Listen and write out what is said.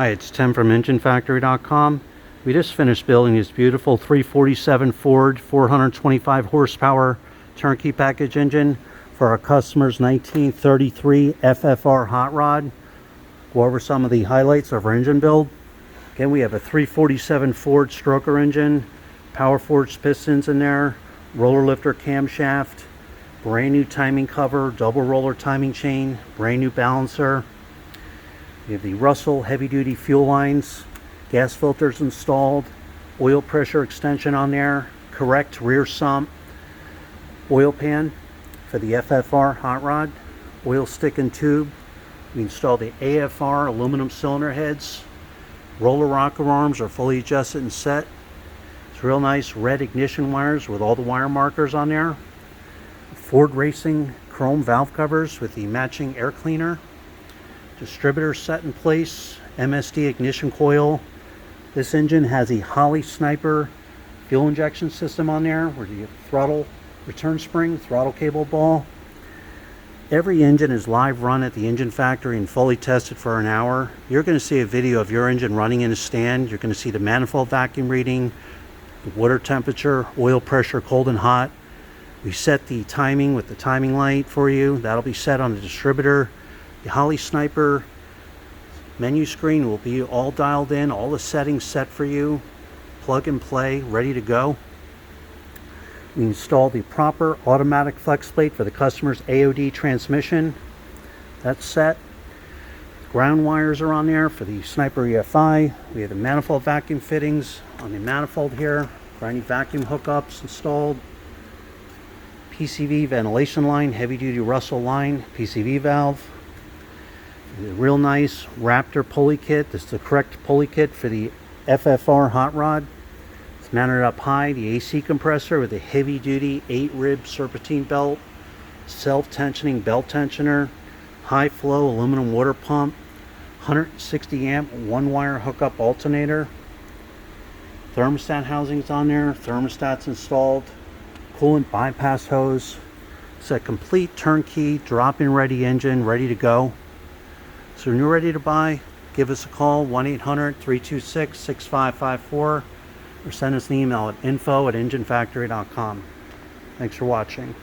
Hi, it's Tim from EngineFactory.com. We just finished building this beautiful 347 Ford 425 horsepower turnkey package engine for our customer's 1933 FFR hot rod. Go over some of the highlights of our engine build. Again, we have a 347 Ford stroker engine, power forged pistons in there, roller lifter camshaft, brand new timing cover, double roller timing chain, brand new balancer. We have the Russell heavy duty fuel lines, gas filters installed, oil pressure extension on there, correct rear sump, oil pan for the FFR hot rod, oil stick and tube. We installed the AFR aluminum cylinder heads. Roller rocker arms are fully adjusted and set. It's real nice red ignition wires with all the wire markers on there. Ford Racing chrome valve covers with the matching air cleaner. Distributor set in place, MSD ignition coil. This engine has a Holley Sniper fuel injection system on there where you throttle return spring, throttle cable ball. Every engine is live run at the engine factory and fully tested for an hour. You're going to see a video of your engine running in a stand. You're going to see the manifold vacuum reading, the water temperature, oil pressure, cold and hot. We set the timing with the timing light for you. That'll be set on the distributor. The Holley Sniper menu screen will be all dialed in, all the settings set for you. Plug and play, ready to go. We installed the proper automatic flex plate for the customer's AOD transmission. That's set. Ground wires are on there for the Sniper EFI. We have the manifold vacuum fittings on the manifold here for any vacuum hookups installed. PCV ventilation line, heavy duty Russell line, PCV valve. A real nice Wraptor pulley kit. This is the correct pulley kit for the FFR hot rod. It's mounted up high, the AC compressor with a heavy duty 8-rib serpentine belt, self-tensioning belt tensioner, high flow aluminum water pump, 160 amp 1-wire hookup alternator. Thermostat housings on there, thermostats installed, coolant bypass hose. It's a complete turnkey drop-in ready engine, ready to go. So when you're ready to buy, give us a call, 1-800-326-6554, or send us an email at info@enginefactory.com. Thanks for watching.